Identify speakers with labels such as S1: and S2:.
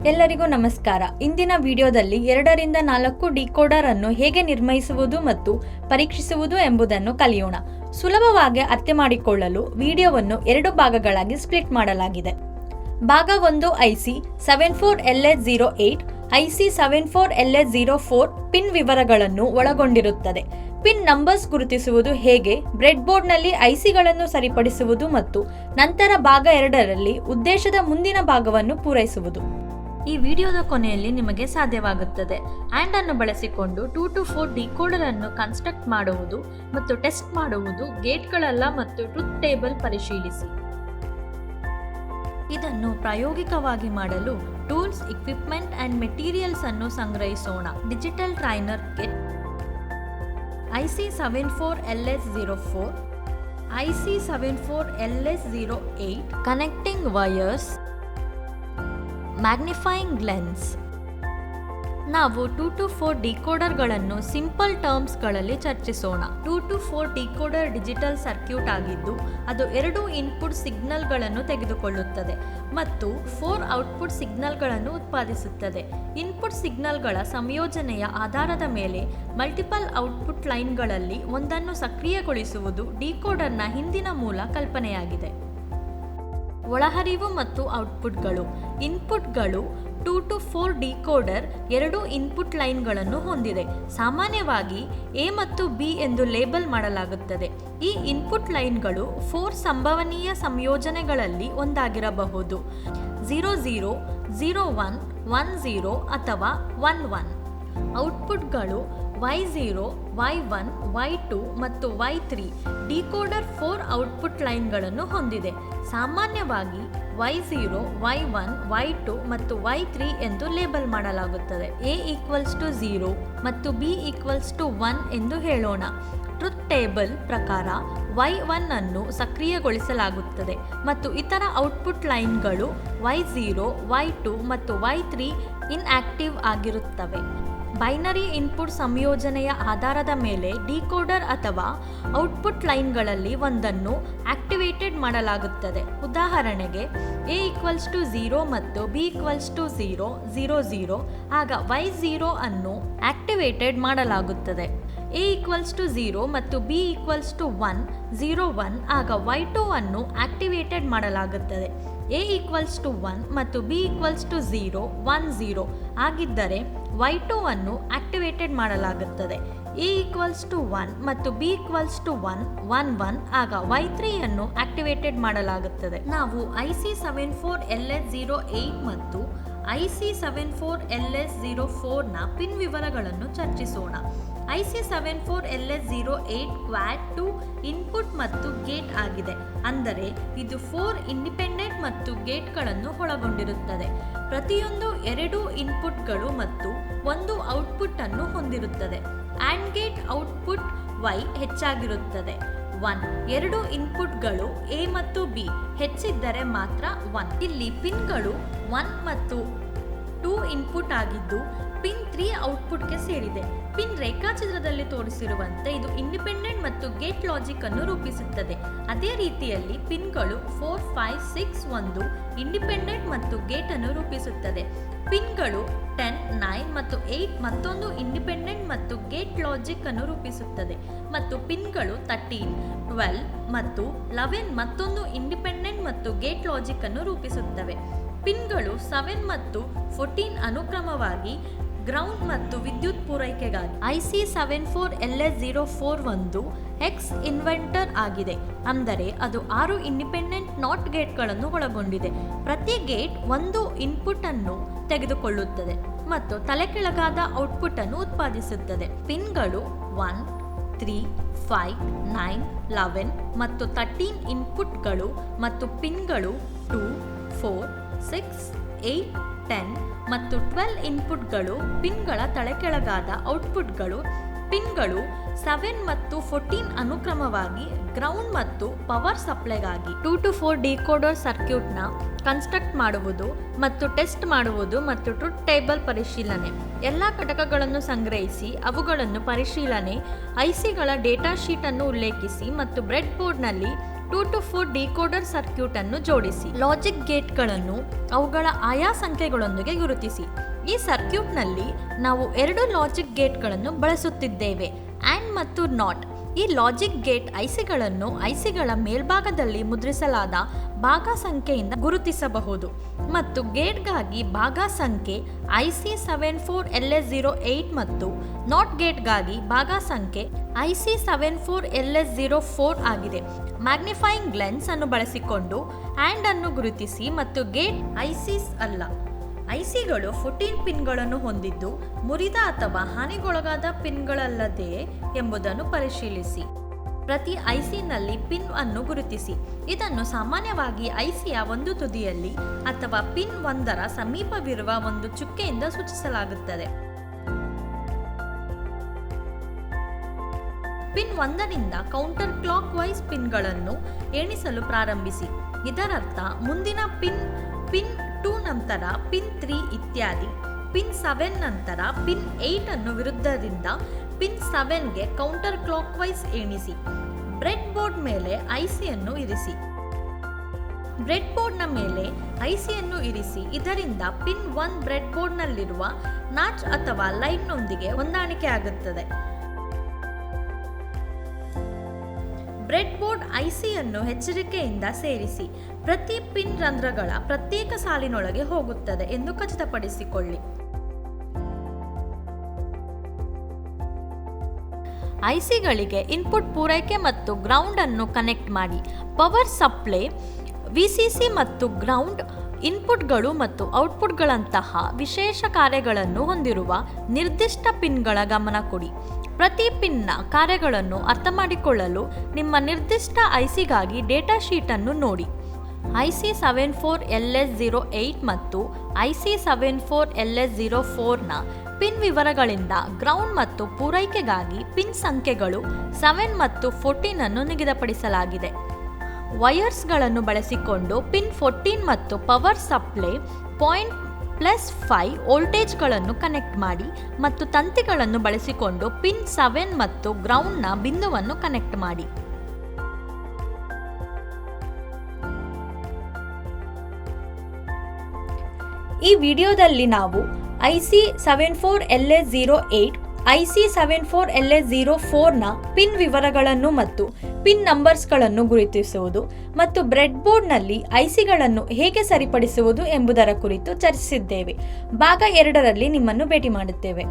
S1: ಎಲ್ಲರಿಗೂ ನಮಸ್ಕಾರ. ಇಂದಿನ ವಿಡಿಯೋದಲ್ಲಿ 2ರಿಂದ 4 ಡಿಕೋಡರ್ ಅನ್ನು ಹೇಗೆ ನಿರ್ಮಿಸುವುದು ಮತ್ತು ಪರೀಕ್ಷಿಸುವುದು ಎಂಬುದನ್ನು ಕಲಿಯೋಣ. ಸುಲಭವಾಗಿ ಅರ್ಥ ಮಾಡಿಕೊಳ್ಳಲು ವಿಡಿಯೋವನ್ನು 2 ಭಾಗಗಳಾಗಿ ಸ್ಪ್ಲಿಟ್ ಮಾಡಲಾಗಿದೆ. ಭಾಗ 1 IC 74LH08 IC 74LH04 pin ವಿವರಗಳನ್ನು ಒಳಗೊಂಡಿರುತ್ತದೆ. ಪಿನ್ ನಂಬರ್ಸ್ ಗುರುತಿಸುವುದು ಹೇಗೆ, ಬ್ರೆಡ್ ಬೋರ್ಡ್ನಲ್ಲಿ ಐಸಿಗಳನ್ನು ಸರಿಪಡಿಸುವುದು ಮತ್ತು ನಂತರ ಭಾಗ 2ರಲ್ಲಿ ಉದ್ದೇಶದ ಮುಂದಿನ ಭಾಗವನ್ನು ಪೂರೈಸುವುದು. ಈ ವಿಡಿಯೋದ ಕೊನೆಯಲ್ಲಿ ನಿಮಗೆ ಸಾಧ್ಯವಾಗುತ್ತದೆ. ಆ್ಯಂಡ್ ಅನ್ನು ಬಳಸಿಕೊಂಡು 2 to 4 ಡಿಕೋಡರ್ ಅನ್ನು ಕನ್ಸ್ಟ್ರಕ್ಟ್ ಮಾಡುವುದು ಮತ್ತು ಟೆಸ್ಟ್ ಮಾಡುವುದು, ಗೇಟ್ಗಳಲ್ಲ ಮತ್ತು ಟ್ರುತ್ ಟೇಬಲ್ ಪರಿಶೀಲಿಸಿ. ಇದನ್ನು ಪ್ರಾಯೋಗಿಕವಾಗಿ ಮಾಡಲು ಟೂಲ್ಸ್, ಇಕ್ವಿಪ್ಮೆಂಟ್ ಅಂಡ್ ಮೆಟೀರಿಯಲ್ಸ್ ಅನ್ನು ಸಂಗ್ರಹಿಸೋಣ. Digital trainer kit, IC 74LH04, IC 74LH08, connecting wires, magnifying lens. ನಾವು 2 to 4 ಡಿಕೋಡರ್ಗಳನ್ನು ಸಿಂಪಲ್ ಟರ್ಮ್ಸ್ಗಳಲ್ಲಿ ಚರ್ಚಿಸೋಣ. 2 to 4 ಡಿಕೋಡರ್ ಡಿಜಿಟಲ್ ಸರ್ಕ್ಯೂಟ್ ಆಗಿದ್ದು ಅದು 2 ಇನ್ಪುಟ್ ಸಿಗ್ನಲ್ಗಳನ್ನು ತೆಗೆದುಕೊಳ್ಳುತ್ತದೆ ಮತ್ತು 4 ಔಟ್ಪುಟ್ ಸಿಗ್ನಲ್ಗಳನ್ನು ಉತ್ಪಾದಿಸುತ್ತದೆ. ಇನ್ಪುಟ್ ಸಿಗ್ನಲ್ಗಳ ಸಂಯೋಜನೆಯ ಆಧಾರದ ಮೇಲೆ ಮಲ್ಟಿಪಲ್ ಔಟ್ಪುಟ್ ಲೈನ್ಗಳಲ್ಲಿ ಒಂದನ್ನು ಸಕ್ರಿಯಗೊಳಿಸುವುದು ಡಿಕೋಡರ್ನ ಹಿಂದಿನ ಮೂಲ ಕಲ್ಪನೆಯಾಗಿದೆ. ಒಳಹರಿವು ಮತ್ತು ಔಟ್ಪುಟ್ಗಳು. ಇನ್ಪುಟ್ಗಳು 2 to 4 ಡಿಕೋಡರ್ 2 ಇನ್ಪುಟ್ ಲೈನ್ಗಳನ್ನು ಹೊಂದಿದೆ. ಸಾಮಾನ್ಯವಾಗಿ ಎ ಮತ್ತು ಬಿ ಎಂದು ಲೇಬಲ್ ಮಾಡಲಾಗುತ್ತದೆ. ಈ ಇನ್ಪುಟ್ ಲೈನ್ಗಳು 4 ಸಂಭವನೀಯ ಸಂಯೋಜನೆಗಳಲ್ಲಿ ಒಂದಾಗಿರಬಹುದು: 00, 01, 10 ಅಥವಾ 11. ಔಟ್ಪುಟ್ಗಳು Y0, Y1, Y2 ಮತ್ತು Y3. ಡಿಕೋಡರ್ 4 ಔಟ್ಪುಟ್ ಲೈನ್ಗಳನ್ನು ಹೊಂದಿದೆ. ಸಾಮಾನ್ಯವಾಗಿ Y0, Y1, Y2 ಮತ್ತು Y3 ಎಂದು ಲೇಬಲ್ ಮಾಡಲಾಗುತ್ತದೆ. A = 0 ಮತ್ತು B = 1 ಎಂದು ಹೇಳೋಣ. ಟ್ರುತ್ ಟೇಬಲ್ ಪ್ರಕಾರ Y1 ಅನ್ನು ಸಕ್ರಿಯಗೊಳಿಸಲಾಗುತ್ತದೆ ಮತ್ತು ಇತರ ಔಟ್ಪುಟ್ ಲೈನ್ಗಳು Y0, Y2 ಮತ್ತು Y3 ಇನ್ಆಕ್ಟಿವ್ ಆಗಿರುತ್ತವೆ. ಬೈನರಿ ಇನ್ಪುಟ್ ಸಂಯೋಜನೆಯ ಆಧಾರದ ಮೇಲೆ ಡಿಕೋಡರ್ ಅಥವಾ ಔಟ್ಪುಟ್ ಲೈನ್ಗಳಲ್ಲಿ ಒಂದನ್ನು ಆಕ್ಟಿವೇಟೆಡ್ ಮಾಡಲಾಗುತ್ತದೆ. ಉದಾಹರಣೆಗೆ A = 0 ಮತ್ತು B = 0, 00 ಆಗ Y0 ಅನ್ನು ಆಕ್ಟಿವೇಟೆಡ್ ಮಾಡಲಾಗುತ್ತದೆ. A = 0 ಮತ್ತು B = 1, 01 ಆಗ Y2 ಅನ್ನು ಆಕ್ಟಿವೇಟೆಡ್ ಮಾಡಲಾಗುತ್ತದೆ. A = 1 ಮತ್ತು B = 0, 10 ಆಗಿದ್ದರೆ Y2 ಅನ್ನು ಆಕ್ಟಿವೇಟೆಡ್ ಮಾಡಲಾಗುತ್ತದೆ. A = 1 ಮತ್ತು B = 1, 11 ಆಗ Y3 ಅನ್ನು ಆಕ್ಟಿವೇಟೆಡ್ ಮಾಡಲಾಗುತ್ತದೆ. ನಾವು ಐಸಿ 74LH08 ಮತ್ತು ಐಸಿ 74LH04 ನ ಪಿನ್ ವಿವರಗಳನ್ನು ಚರ್ಚಿಸೋಣ. ಐಸಿ 74LH08 ಕ್ವಾಡ್ 2 ಇನ್ಪುಟ್ ಮತ್ತು ಗೇಟ್ ಆಗಿದೆ, ಅಂದರೆ ಇದು 4 ಇಂಡಿಪೆಂಡೆಂಟ್ ಮತ್ತು ಗೇಟ್ಗಳನ್ನು ಒಳಗೊಂಡಿರುತ್ತದೆ. ಪ್ರತಿಯೊಂದು 2 ಇನ್ಪುಟ್ಗಳು ಮತ್ತು 1 ಔಟ್ಪುಟ್ ಅನ್ನು ಹೊಂದಿರುತ್ತದೆ. ಆ್ಯಂಡ್ ಗೇಟ್ ಔಟ್ಪುಟ್ Y ಹೆಚ್ಚಾಗಿರುತ್ತದೆ 1. 2 ಇನ್ಪುಟ್ಗಳು A ಮತ್ತು B ಹೆಚ್ಚಿದ್ದರೆ ಮಾತ್ರ 1. ಇಲ್ಲಿ ಪಿನ್ಗಳು 1 ಮತ್ತು 2 ಇನ್ಪುಟ್ ಆಗಿದ್ದು ಪಿನ್ 3 ಔಟ್ಪುಟ್ಗೆ ಸೇರಿದೆ. ಪಿನ್ ರೇಖಾಚಿತ್ರದಲ್ಲಿ ತೋರಿಸಿರುವಂತೆ ಇದು ಇಂಡಿಪೆಂಡೆಂಟ್ ಮತ್ತು ಗೇಟ್ ಲಾಜಿಕ್ ಅನ್ನು ರೂಪಿಸುತ್ತದೆ. ಅದೇ ರೀತಿಯಲ್ಲಿ ಪಿನ್ಗಳು 4, 5, 6 ಒಂದು ಇಂಡಿಪೆಂಡೆಂಟ್ ಮತ್ತು ಗೇಟ್ ಅನ್ನು ರೂಪಿಸುತ್ತದೆ. ಪಿನ್ಗಳು 10, 9 ಮತ್ತು 8 ಮತ್ತೊಂದು ಇಂಡಿಪೆಂಡೆಂಟ್ ಮತ್ತು ಗೇಟ್ ಲಾಜಿಕ್ ಅನ್ನು ರೂಪಿಸುತ್ತದೆ ಮತ್ತು ಪಿನ್ಗಳು 13, 12 ಮತ್ತು 11 ಮತ್ತೊಂದು ಇಂಡಿಪೆಂಡೆಂಟ್ ಮತ್ತು ಗೇಟ್ ಲಾಜಿಕ್ ಅನ್ನು ರೂಪಿಸುತ್ತವೆ. ಪಿನ್ಗಳು 7 ಮತ್ತು 14 ಅನುಕ್ರಮವಾಗಿ ಗ್ರೌಂಡ್ ಮತ್ತು ವಿದ್ಯುತ್ ಪೂರೈಕೆಗಾಗಿ. ಐಸಿ 74LH04 ಒಂದು ಎಕ್ಸ್ ಇನ್ವೆಂಟರ್ ಆಗಿದೆ, ಅಂದರೆ ಅದು 6 ಇಂಡಿಪೆಂಡೆಂಟ್ ನಾಟ್ ಗೇಟ್ಗಳನ್ನು ಒಳಗೊಂಡಿದೆ. ಪ್ರತಿ ಗೇಟ್ ಒಂದು ಇನ್ಪುಟ್ ಅನ್ನು ತೆಗೆದುಕೊಳ್ಳುತ್ತದೆ ಮತ್ತು ತಲೆಕೆಳಗಾದ ಔಟ್ಪುಟ್ ಅನ್ನು ಉತ್ಪಾದಿಸುತ್ತದೆ. ಪಿನ್ಗಳು 1, 3, 5, 9, 11 ಮತ್ತು 13 ಇನ್ಪುಟ್ಗಳು ಮತ್ತು ಪಿನ್ಗಳು 2, 4, 6, 8, 10 ಮತ್ತು 12 ಇನ್ಪುಟ್ಗಳು ಪಿನ್ಗಳ ತಲೆಕೆಳಗಾದ ಔಟ್ಪುಟ್ಗಳು. ಪಿನ್ಗಳು 7 ಮತ್ತು 14 ಅನುಕ್ರಮವಾಗಿ ಗ್ರೌಂಡ್ ಮತ್ತು ಪವರ್ ಸಪ್ಲೈಗಾಗಿ. 2 to 4 ಡಿಕೋಡರ್ ಸರ್ಕ್ಯೂಟ್ನ ಕನ್ಸ್ಟ್ರಕ್ಟ್ ಮಾಡುವುದು ಮತ್ತು ಟೆಸ್ಟ್ ಮಾಡುವುದು ಮತ್ತು ಟ್ರುತ್ ಟೇಬಲ್ ಪರಿಶೀಲನೆ. ಎಲ್ಲ ಘಟಕಗಳನ್ನು ಸಂಗ್ರಹಿಸಿ ಅವುಗಳನ್ನು ಪರಿಶೀಲನೆ, ಐಸಿಗಳ ಡೇಟಾ ಶೀಟ್ ಅನ್ನು ಉಲ್ಲೇಖಿಸಿ ಮತ್ತು ಬ್ರೆಡ್ ಬೋರ್ಡ್ನಲ್ಲಿ 2 to 4 ಡಿಕೋಡರ್ ಸರ್ಕ್ಯೂಟ್ ಅನ್ನು ಜೋಡಿಸಿ. ಲಾಜಿಕ್ ಗೇಟ್ಗಳನ್ನು ಅವುಗಳ ಆಯಾ ಸಂಖ್ಯೆಗಳೊಂದಿಗೆ ಗುರುತಿಸಿ. ಈ ಸರ್ಕ್ಯೂಟ್ನಲ್ಲಿ ನಾವು 2 ಲಾಜಿಕ್ ಗೇಟ್ಗಳನ್ನು ಬಳಸುತ್ತಿದ್ದೇವೆ, ಆ್ಯಂಡ್ ಮತ್ತು ನಾಟ್. ಈ ಲಾಜಿಕ್ ಗೇಟ್ ಐಸಿಗಳನ್ನು ಐಸಿಗಳ ಮೇಲ್ಭಾಗದಲ್ಲಿ ಮುದ್ರಿಸಲಾದ ಭಾಗ ಸಂಖ್ಯೆಯಿಂದ ಗುರುತಿಸಬಹುದು ಮತ್ತು ಗೇಟ್ಗಾಗಿ ಭಾಗ ಸಂಖ್ಯೆ IC74LS08 ಮತ್ತು ನಾಟ್ ಗೇಟ್ಗಾಗಿ ಭಾಗ ಸಂಖ್ಯೆ IC74LS04 ಆಗಿದೆ. ಮ್ಯಾಗ್ನಿಫೈಯಿಂಗ್ ಲೆನ್ಸ್ ಅನ್ನು ಬಳಸಿಕೊಂಡು ಆ್ಯಂಡ್ ಅನ್ನು ಗುರುತಿಸಿ ಮತ್ತು ಗೇಟ್ ಐಸಿಸ್ ಅಲ್ಲ. ಐಸಿಗಳು 14 ಪಿನ್ಗಳನ್ನು ಹೊಂದಿದ್ದು ಮುರಿದ ಅಥವಾ ಹಾನಿಗೊಳಗಾದ ಪಿನ್ಗಳಲ್ಲದೆಯೇ ಎಂಬುದನ್ನು ಪರಿಶೀಲಿಸಿ. ಪ್ರತಿ ಐಸಿನಲ್ಲಿ ಪಿನ್ ಅನ್ನು ಗುರುತಿಸಿ. ಇದನ್ನು ಸಾಮಾನ್ಯವಾಗಿ ಐಸಿಯ ಒಂದು ತುದಿಯಲ್ಲಿ ಅಥವಾ ಪಿನ್ 1ರ ಸಮೀಪವಿರುವ ಒಂದು ಚುಕ್ಕೆಯಿಂದ ಸೂಚಿಸಲಾಗುತ್ತದೆ. ಪಿನ್ 1ರಿಂದ ಕೌಂಟರ್ ಕ್ಲಾಕ್ ವೈಸ್ ಪಿನ್ಗಳನ್ನು ಎಣಿಸಲು ಪ್ರಾರಂಭಿಸಿ. ಇದರರ್ಥ ಮುಂದಿನ ಪಿನ್ 2 ನಂತರ ಪಿನ್ 3 ಇತ್ಯಾದಿ. ಪಿನ್ 7 ನಂತರ ಪಿನ್ 8 ಅನ್ನು ವಿರುದ್ಧದಿಂದ ಪಿನ್ 7ಗೆ ಕೌಂಟರ್ ಕ್ಲಾಕ್ ವೈಸ್ ಎಣಿಸಿ. ಬ್ರೆಡ್ ಬೋರ್ಡ್ ಮೇಲೆ ಐಸಿಯನ್ನು ಇರಿಸಿ. ಬ್ರೆಡ್ ಬೋರ್ಡ್ನ ಮೇಲೆ ಐಸಿಯನ್ನು ಇರಿಸಿ. ಇದರಿಂದ ಪಿನ್ 1 ಬ್ರೆಡ್ ಬೋರ್ಡ್ನಲ್ಲಿರುವ ನಾಚ್ ಅಥವಾ ಲೈನ್ನೊಂದಿಗೆ ಹೊಂದಾಣಿಕೆ ಆಗುತ್ತದೆ. ಬ್ರೆಡ್ ಬೋರ್ಡ್ ಐಸಿಯನ್ನು ಎಚ್ಚರಿಕೆಯಿಂದ ಸೇರಿಸಿ. ಪ್ರತಿ ಪಿನ್ ರಂಧ್ರಗಳ ಪ್ರತ್ಯೇಕ ಸಾಲಿನೊಳಗೆ ಹೋಗುತ್ತದೆ ಎಂದು ಖಚಿತಪಡಿಸಿಕೊಳ್ಳಿ. ಐಸಿಗಳಿಗೆ ಇನ್ಪುಟ್ ಪೂರೈಕೆ ಮತ್ತು ಗ್ರೌಂಡ್ ಅನ್ನು ಕನೆಕ್ಟ್ ಮಾಡಿ. ಪವರ್ ಸಪ್ಲೈ, ವಿಸಿಸಿ ಮತ್ತು ಗ್ರೌಂಡ್ ಇನ್ಪುಟ್ಗಳು ಮತ್ತು ಔಟ್ಪುಟ್ಗಳಂತಹ ವಿಶೇಷ ಕಾರ್ಯಗಳನ್ನು ಹೊಂದಿರುವ ನಿರ್ದಿಷ್ಟ ಪಿನ್ಗಳ ಗಮನ ಕೊಡಿ. ಪ್ರತಿ ಪಿನ್ನ ಕಾರ್ಯಗಳನ್ನು ಅರ್ಥಮಾಡಿಕೊಳ್ಳಲು ನಿಮ್ಮ ನಿರ್ದಿಷ್ಟ ಐಸಿಗಾಗಿ ಡೇಟಾ ಶೀಟ್ ಅನ್ನು ನೋಡಿ. IC74LS08 ಮತ್ತು IC74LS04ನ ಪಿನ್ ವಿವರಗಳಿಂದ ಗ್ರೌಂಡ್ ಮತ್ತು ಪೂರೈಕೆಗಾಗಿ ಪಿನ್ ಸಂಖ್ಯೆಗಳು 7 ಮತ್ತು 14 ಅನ್ನು ನಿಗದಿಪಡಿಸಲಾಗಿದೆ. ವೈರ್ಸ್ಗಳನ್ನು ಬಳಸಿಕೊಂಡು ಪಿನ್ 14 ಮತ್ತು ಪವರ್ ಸಪ್ಲೈ +5 ವೋಲ್ಟೇಜ್ಗಳನ್ನು ಕನೆಕ್ಟ್ ಮಾಡಿ ಮತ್ತು ತಂತಿಗಳನ್ನು ಬಳಸಿಕೊಂಡು ಪಿನ್ 7 ಮತ್ತು ಗ್ರೌಂಡ್ನ ಬಿಂದುವನ್ನು ಕನೆಕ್ಟ್ ಮಾಡಿ. ಈ ವಿಡಿಯೋದಲ್ಲಿ ನಾವು IC74LS08, IC74LS04ನ ಪಿನ್ ವಿವರಗಳನ್ನು ಮತ್ತು ಪಿನ್ ನಂಬರ್ಸ್ಗಳನ್ನು ಗುರುತಿಸುವುದು ಮತ್ತು ಬ್ರೆಡ್ ಬೋರ್ಡ್ನಲ್ಲಿ ಐಸಿಗಳನ್ನು ಹೇಗೆ ಸರಿಪಡಿಸುವುದು ಎಂಬುದರ ಕುರಿತು ಚರ್ಚಿಸಿದ್ದೇವೆ. ಭಾಗ 2ರಲ್ಲಿ ನಿಮ್ಮನ್ನು ಭೇಟಿ ಮಾಡುತ್ತೇವೆ.